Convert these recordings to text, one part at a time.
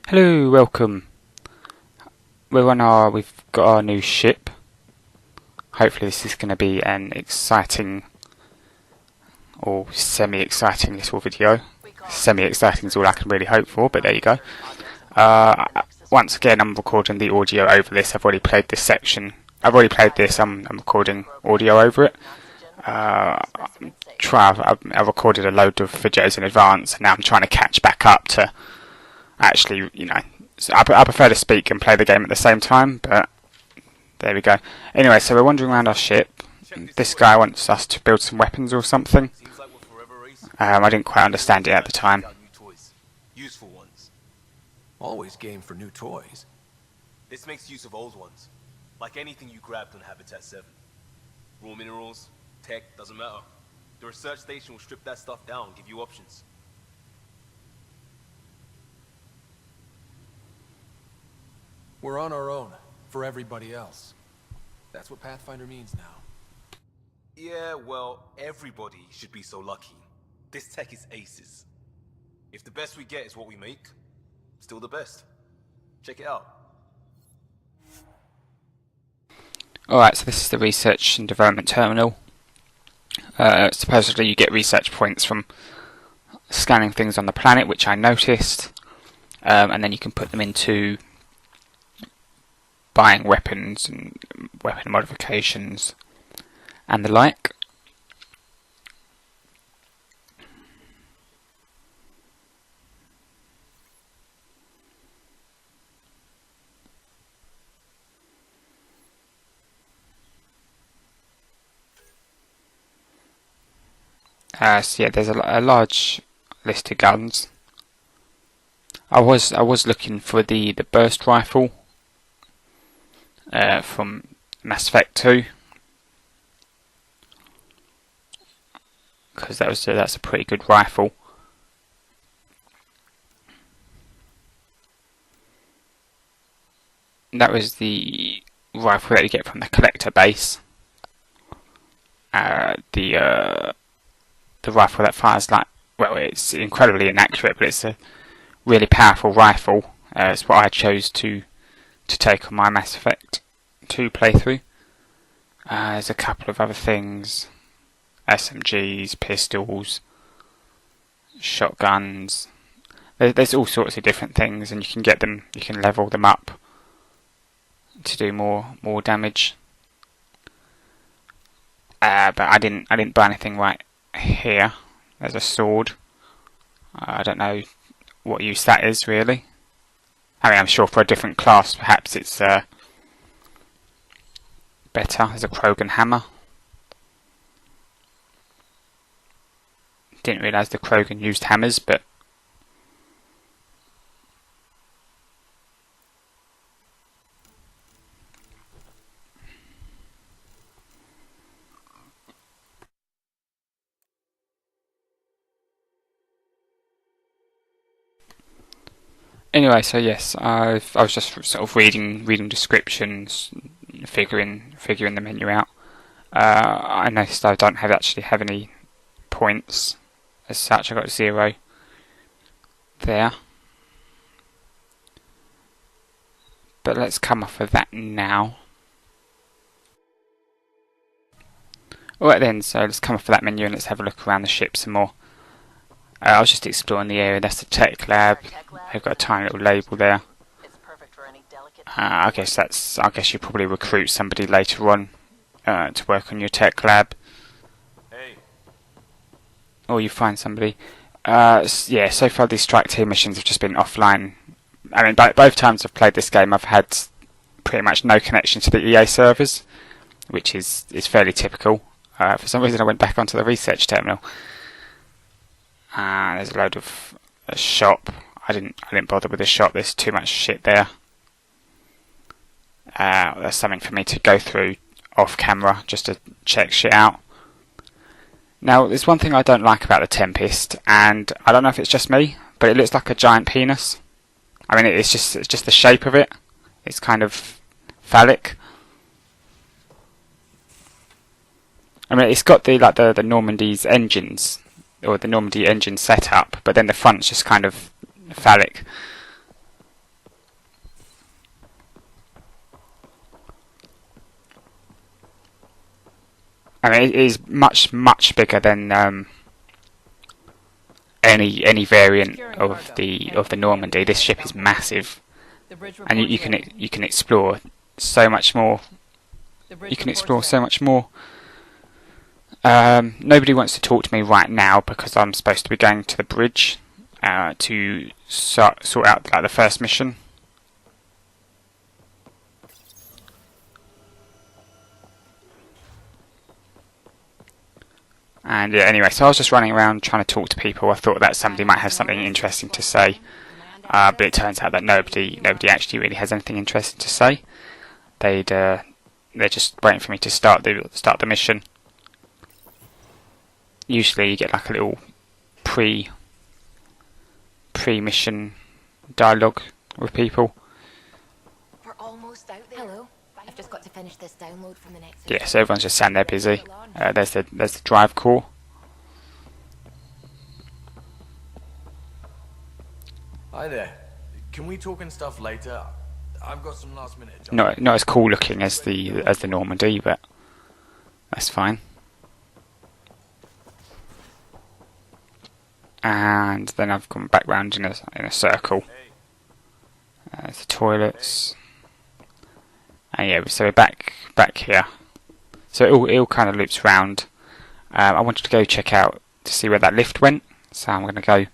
Hello, welcome. We've got our new ship. Hopefully this is going to be an exciting or semi-exciting little video. Semi-exciting is all I can really hope for, but there you go. Once again, I'm recording the audio over this. I've already played this section. I've this. I'm recording audio over it. I've recorded a load of videos in advance, and now I'm trying to catch back up to actually, so I prefer to speak and play the game at the same time, but there we go. Anyway, so we're wandering around our ship. This guy wants us to build some weapons or something. I didn't quite understand it at the time. Useful ones. Always game for new toys. This makes use of old ones, like anything you grabbed on Habitat 7. Raw minerals, tech, doesn't matter. The research station will strip that stuff down and give you options. We're on our own, for everybody else. That's what Pathfinder means now. Yeah, well, everybody should be so lucky. This tech is aces. If the best we get is what we make, still the best. Check it out. Alright, so this is the research and development terminal. Supposedly you get research points from scanning things on the planet, which I noticed, and then you can put them into buying weapons and weapon modifications and the like. So yeah, there's a large list of guns. I was looking for the burst rifle from Mass Effect 2, because that's a pretty good rifle. That was the rifle that you get from the collector base. The rifle that fires like, well, it's incredibly inaccurate, but it's a really powerful rifle. It's what I chose to take on my Mass Effect 2 playthrough. There's a couple of other things: SMGs, pistols, shotguns. There's all sorts of different things, and you can get them. You can level them up to do more damage. But I didn't buy anything right here. There's a sword. I don't know what use that is really. I mean, I'm sure for a different class perhaps it's better. There's a Krogan hammer. Didn't realise the Krogan used hammers, but anyway, so yes, I was just sort of reading descriptions, figuring the menu out. I noticed I don't actually have any points as such. I got 0 there. But let's come off of that now. Alright then, so let's come off of that menu and let's have a look around the ship some more. I was just exploring the area. That's the tech lab. They've got a tiny little label there. I guess you probably recruit somebody later on to work on your tech lab. Hey. Or you find somebody. Yeah, so far these strike team missions have just been offline. I mean, both times I've played this game, I've had pretty much no connection to the EA servers, which is fairly typical. For some reason, I went back onto the research terminal. There's a load of a shop. I didn't bother with the shop. There's too much shit there. There's something for me to go through off camera just to check shit out. Now, there's one thing I don't like about the Tempest, and I don't know if it's just me, but it looks like a giant penis. I mean, it's just the shape of it. It's kind of phallic. I mean, it's got the Normandy's engines, or the Normandy engine setup, but then the front's just kind of phallic. I mean, it is much bigger than any variant of the Normandy. This ship is massive, and you can explore so much more. You can explore so much more. Nobody wants to talk to me right now because I'm supposed to be going to the bridge to sort out like the first mission. And yeah, anyway, so I was just running around trying to talk to people. I thought that somebody might have something interesting to say, but it turns out that nobody actually really has anything interesting to say. They're just waiting for me to start the mission. Usually, you get like a little pre-mission dialogue with people. We're almost out there. Hello. I've just got to finish this download from the next. Yeah, so everyone's just sat there busy. There's the drive core. Hi there. Can we talk and stuff later? I've got some last minute. Not as cool looking as the Normandy, but that's fine. And then I've gone back round in a circle. There's the toilets. And yeah, so we're back here. So it all kind of loops round. I wanted to go check out to see where that lift went. So I'm going to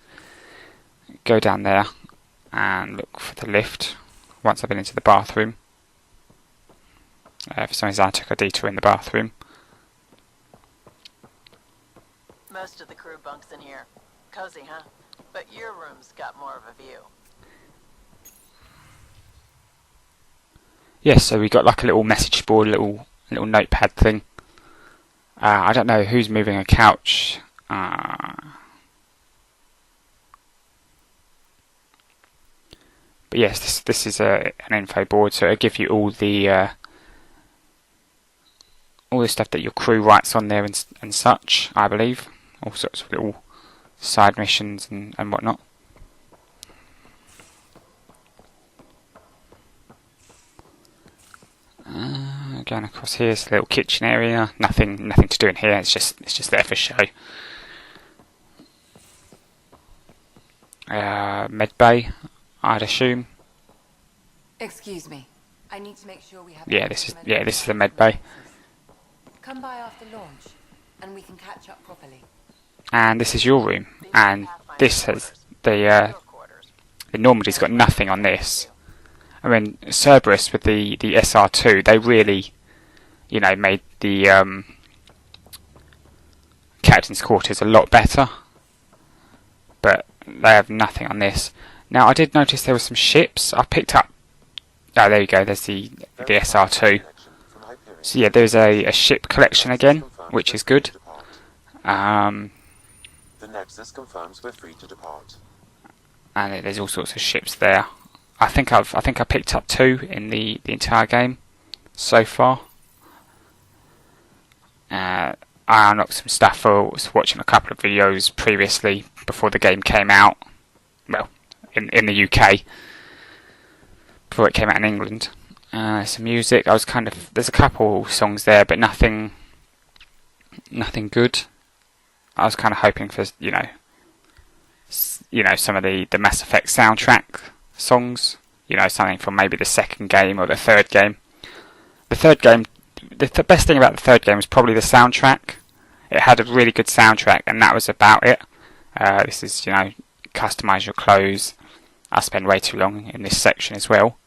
go down there and look for the lift once I've been into the bathroom. For some reason I took a detour in the bathroom. Most of the crew bunks in here. Cozy, huh? But your room's got more of a view. Yes, so we got like a little message board, a little notepad thing. I don't know who's moving a couch. But yes, this is an info board, so it'll give you all the stuff that your crew writes on there and such, I believe. All sorts of little side missions and whatnot. Going across here, it's a little kitchen area. Nothing to do in here. It's just there for show. Med bay, I'd assume. Excuse me. I need to make sure we have. Yeah, this is the med bay. Come by after launch, and we can catch up properly. And this is your room, and this has the Normandy's got nothing on this. I mean, Cerberus with the SR2, they really, made the captain's quarters a lot better. But they have nothing on this. Now, I did notice there were some ships. I picked up. Oh, there you go. There's the SR2. So yeah, there's a ship collection again, which is good. The Nexus confirms we're free to depart. And there's all sorts of ships there. I think I picked up 2 in the entire game so far. I unlocked some stuff. I was watching a couple of videos previously before the game came out. Well, in the UK, before it came out in England. Some music. There's a couple songs there, but nothing good. I was kind of hoping for some of the Mass Effect soundtrack songs, something from maybe the second game or the third game. The third game, the best thing about the third game was probably the soundtrack. It had a really good soundtrack, and that was about it. This is, customize your clothes. I spend way too long in this section as well.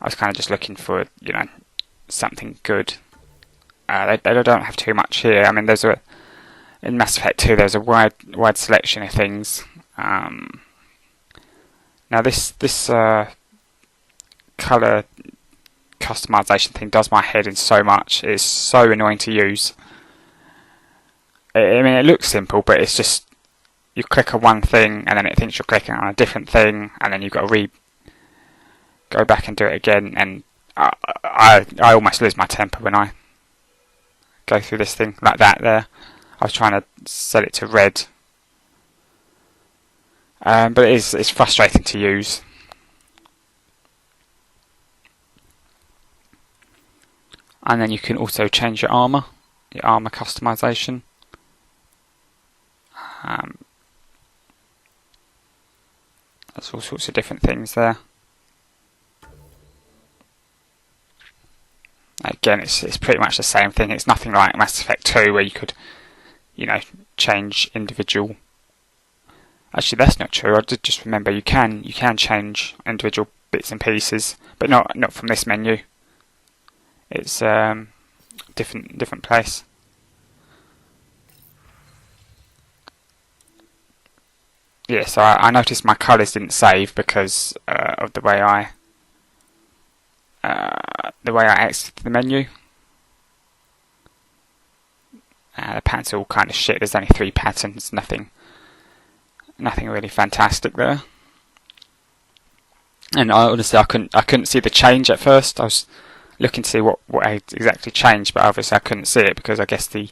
I was kind of just looking for, something good. They don't have too much here. I mean, in Mass Effect 2, there's a wide selection of things. Now this colour customization thing does my head in so much. It's so annoying to use. I mean, it looks simple, but it's just you click on one thing and then it thinks you're clicking on a different thing, and then you've got to go back and do it again. And I almost lose my temper when I go through this thing like that. There, I was trying to set it to red. But it's frustrating to use. And then you can also change your armour. your armor customization. There's all sorts of different things there. Again, it's pretty much the same thing. It's nothing like Mass Effect 2 where you could, you know, change individual. Actually, that's not true. I did just remember you can change individual bits and pieces, but not from this menu. It's different place. Yeah, so I noticed my colours didn't save because of the way I exited the menu. The patterns are all kind of shit. There's only 3 patterns. Nothing really fantastic there. And honestly, I couldn't see the change at first. I was looking to see what had exactly changed, but obviously I couldn't see it because I guess the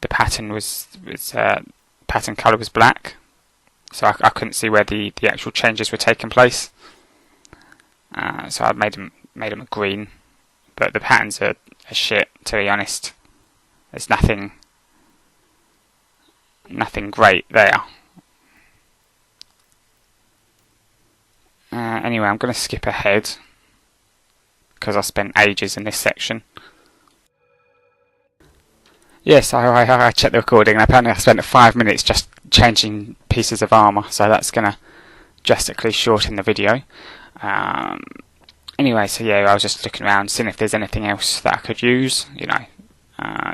pattern was pattern colour was black, so I couldn't see where the actual changes were taking place. So I made them green, but the patterns are shit, to be honest. There's nothing great there. Anyway, I'm going to skip ahead because I spent ages in this section. Yes, I checked the recording and apparently I spent 5 minutes just changing pieces of armour, so that's going to drastically shorten the video. Anyway, so yeah, I was just looking around, seeing if there's anything else that I could use. You know,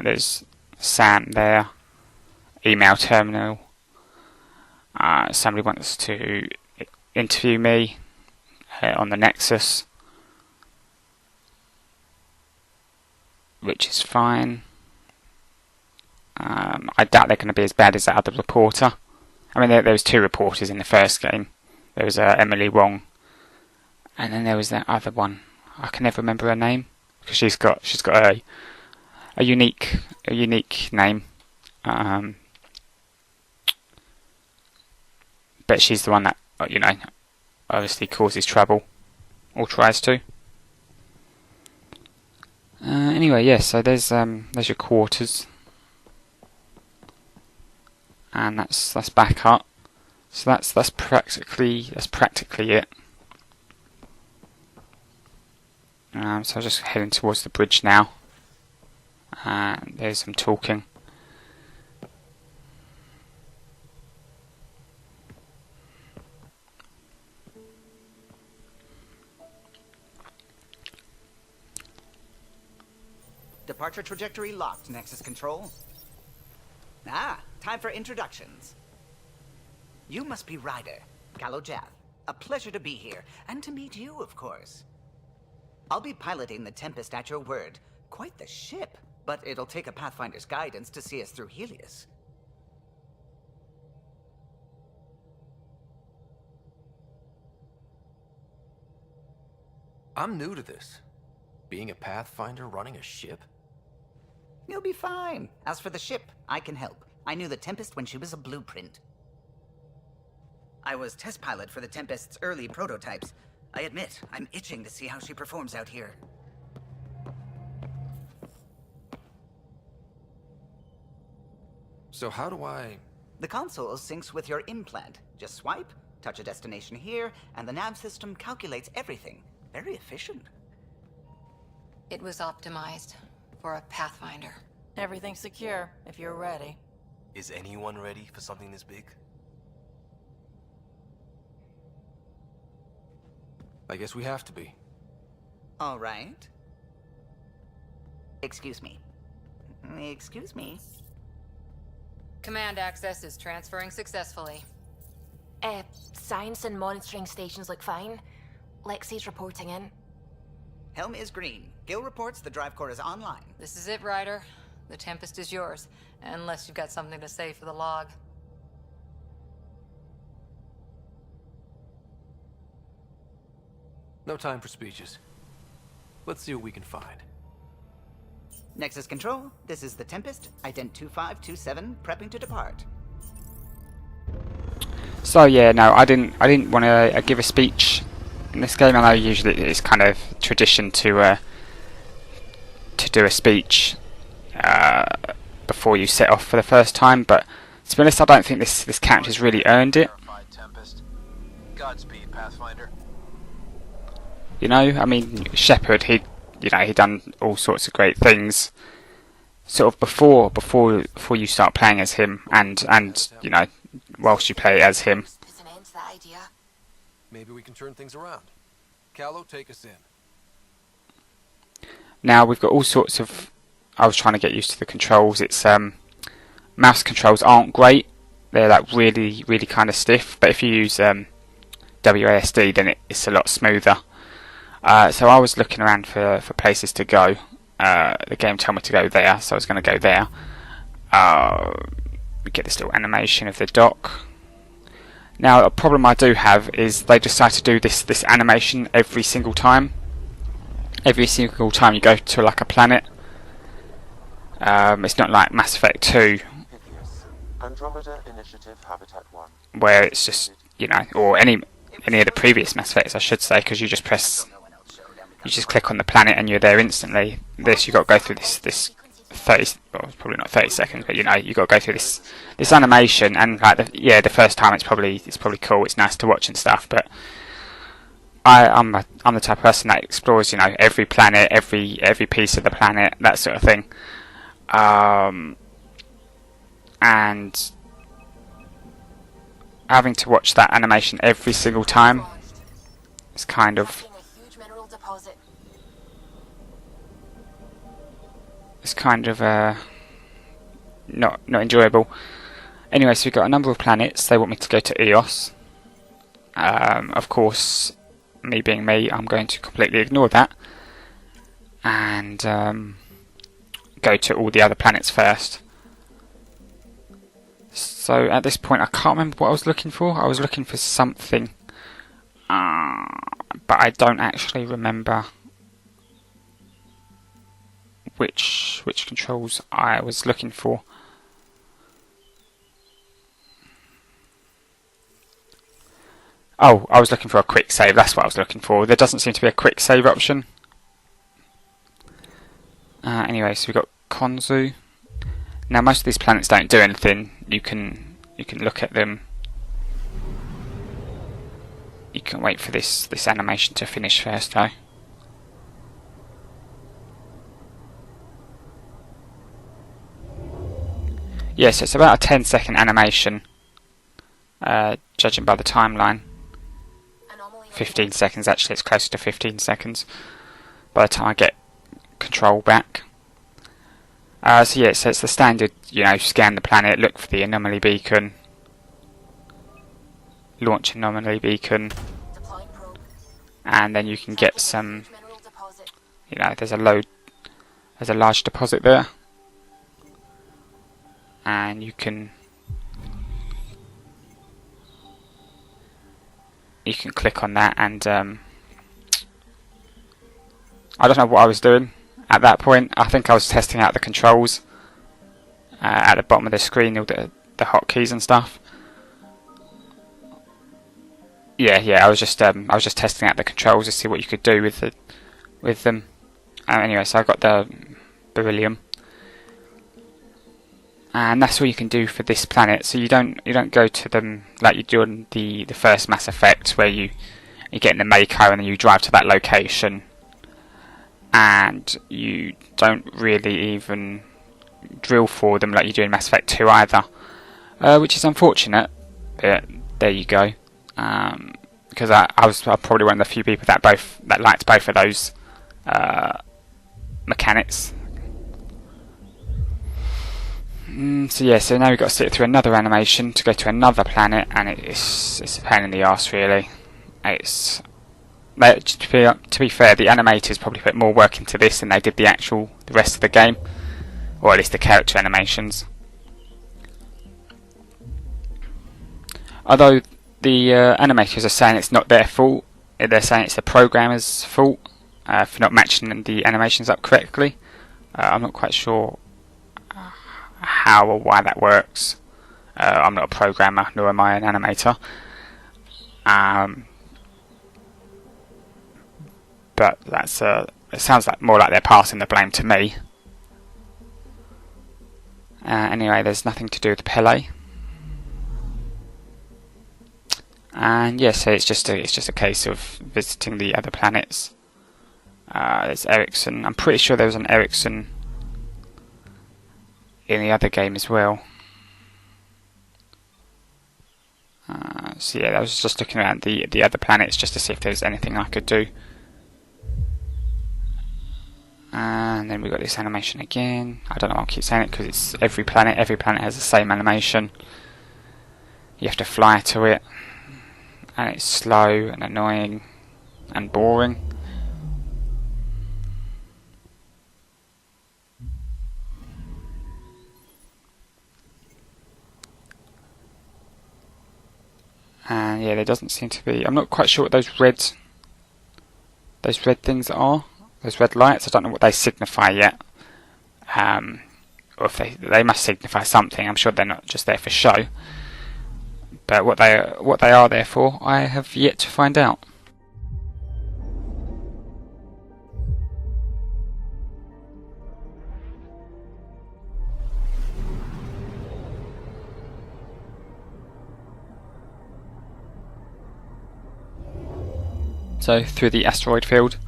there's Sam there, email terminal. Somebody wants to interview me on the Nexus, which is fine. I doubt they're going to be as bad as that other reporter. I mean, there was 2 reporters in the first game. There was Emily Wong, and then there was that other one. I can never remember her name because she's got a unique name. But she's the one that, you know, obviously causes trouble or tries to. Anyway, yeah. So there's your quarters, and that's back up. So that's practically it. So I'm just heading towards the bridge now. There's some talking. Departure trajectory locked, Nexus Control. Ah, time for introductions. You must be Ryder, Kalojath. A pleasure to be here, and to meet you, of course. I'll be piloting the Tempest at your word. Quite the ship, but it'll take a Pathfinder's guidance to see us through Helios. I'm new to this. Being a Pathfinder running a ship? You'll be fine. As for the ship, I can help. I knew the Tempest when she was a blueprint. I was test pilot for the Tempest's early prototypes. I admit, I'm itching to see how she performs out here. So how do I... The console syncs with your implant. Just swipe, touch a destination here, and the nav system calculates everything. Very efficient. It was optimized for a Pathfinder. Everything's secure, if you're ready. Is anyone ready for something this big? I guess we have to be. All right. Excuse me. Excuse me. Command access is transferring successfully. Science and monitoring stations look fine. Lexi's reporting in. Helm is green. Gil reports the drive core is online. This is it, Ryder. The Tempest is yours, unless you've got something to say for the log. No time for speeches. Let's see what we can find. Nexus Control, this is the Tempest, ident 2527, prepping to depart. So yeah, no, I didn't want to give a speech in this game. I know usually it's kind of tradition to do a speech before you set off for the first time. But to be honest, I don't think this character's really earned it. Tempest. Godspeed, Pathfinder. You know, I mean, Shepard, he'd done all sorts of great things, sort of before you start playing as him, and you know, whilst you play as him. There's an end to that idea. Maybe we can turn things around. Callow, take us in. Now we've got all sorts of. I was trying to get used to the controls. It's mouse controls aren't great. They're like really kind of stiff. But if you use WASD, then it's a lot smoother. So I was looking around for places to go. The game told me to go there, so I was going to go there. We get this little animation of the dock. Now, a problem I do have is they decide to do this animation every single time. Every single time you go to like a planet. It's not like Mass Effect 2, Andromeda Initiative Habitat 1. where it's just, you know, or any of the previous Mass Effects, I should say, because you just click on the planet and you're there instantly. This, you got to go through this 30, well, probably not 30 seconds, but you know, you got to go through this animation, and like the first time it's probably cool, it's nice to watch and stuff, but I'm the type of person that explores, you know, every planet, every piece of the planet, that sort of thing, and having to watch that animation every single time is kind of not enjoyable. Anyway, so we've got a number of planets. They want me to go to Eos. Of course, me being me, I'm going to completely ignore that and go to all the other planets first. So at this point, I can't remember what I was looking for. I was looking for something, but I don't actually remember which controls I was looking for. Oh, I was looking for a quick save, that's what I was looking for. There doesn't seem to be a quick save option. Anyway, so we've got Konzu. Now most of these planets don't do anything. You can look at them. You can wait for this animation to finish first though. Yes, it's about a 10-second animation, judging by the timeline. 15 seconds, actually, it's closer to 15 seconds by the time I get control back. So yeah, so it's the standard, you know, scan the planet, look for the anomaly beacon, launch anomaly beacon, and then you can get some, you know, there's a large deposit there, and you can click on that, and I don't know what I was doing at that point. I think I was testing out the controls at the bottom of the screen, all the hotkeys and stuff. Yeah, I was just testing out the controls to see what you could do with them. Anyway, so I got the beryllium, and that's all you can do for this planet. So you don't go to them like you do on the first Mass Effect, where you get in the Mako and then you drive to that location, and you don't really even drill for them like you do in Mass Effect 2 either, which is unfortunate. But there you go. Because I was probably one of the few people that liked both of those mechanics. So yeah, so now we've got to sit through another animation to go to another planet, and it's a pain in the arse, really. To be fair, the animators probably put more work into this than they did the rest of the game, or at least the character animations. Although the animators are saying it's not their fault, they're saying it's the programmer's fault for not matching the animations up correctly. I'm not quite sure how or why that works. I'm not a programmer, nor am I an animator. But it sounds like more like they're passing the blame to me. Anyway, there's nothing to do with Pele. And yeah, so it's just a case of visiting the other planets. There's Ericsson. I'm pretty sure there was an Ericsson in the other game as well. So yeah, I was just looking around the other planets just to see if there was anything I could do. And then we got this animation again. I don't know why I keep saying it, because it's every planet has the same animation. You have to fly to it, and it's slow and annoying and boring. And yeah, there doesn't seem to be. I'm not quite sure what those red things are. Those red lights. I don't know what they signify yet. Or if they must signify something. I'm sure they're not just there for show. But what they are there for, I have yet to find out. So through the asteroid field,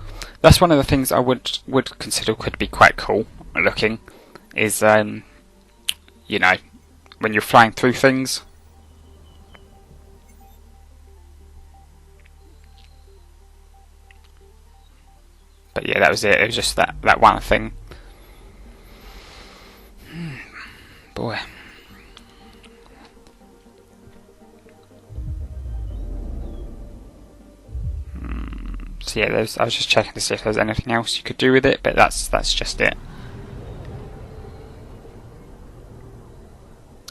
that's one of the things I would consider could be quite cool looking. Is you know, when you're flying through things. But yeah, that was it. It was just that one thing. Boy. So yeah, I was just checking to see if there's anything else you could do with it, but that's just it.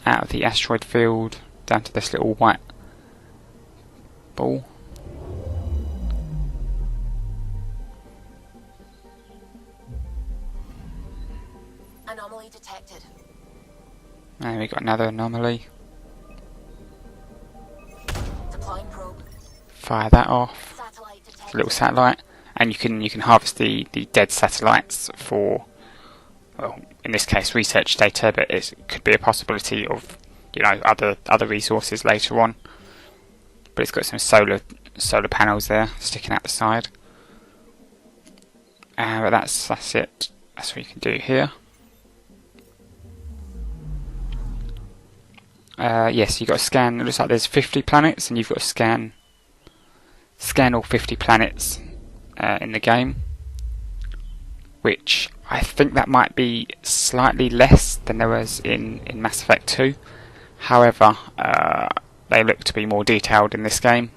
Out of the asteroid field, down to this little white ball. Anomaly detected. And we got another anomaly. Deploying probe. Fire that off. Satellite detected. It's a little satellite, and you can harvest the dead satellites for, well, in this case research data, but it could be a possibility of, you know, other resources later on. But it's got some solar panels there sticking out the side. But that's it. That's what you can do here. Yes, you've got to scan. It looks like there's 50 planets, and you've got to scan all 50 planets in the game. Which I think that might be slightly less than there was in Mass Effect 2. However, they look to be more detailed in this game.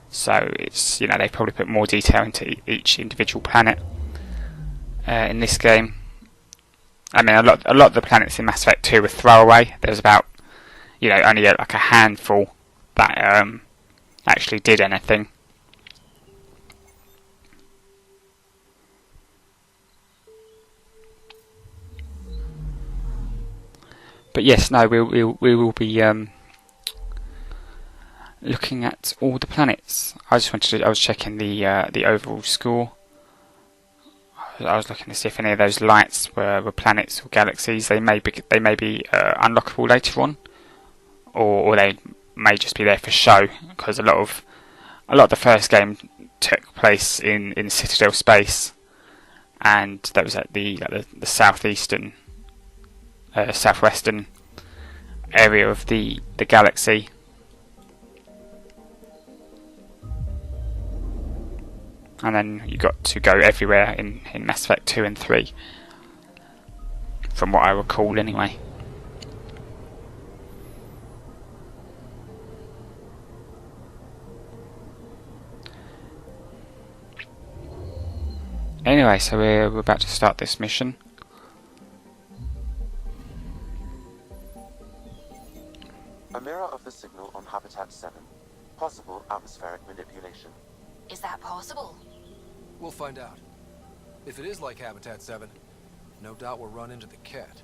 So it's, you know, they probably put more detail into each individual planet in this game. I mean, a lot of the planets in Mass Effect 2 were throwaway. There was about, you know, only like a handful that actually did anything. But yes, no, we will be looking at all the planets. I was checking the overall score. I was looking to see if any of those lights were planets or galaxies. They may be unlockable later on, or they may just be there for show, because a lot of the first game took place in Citadel space, and that was at the southwestern area of the galaxy. And then you got to go everywhere in Mass Effect 2 and 3, from what I recall anyway. Anyway, so we're about to start this mission. A mirror of the signal on Habitat 7. Possible atmospheric manipulation. Is that possible? We'll find out. If it is like Habitat 7, no doubt we'll run into the cat.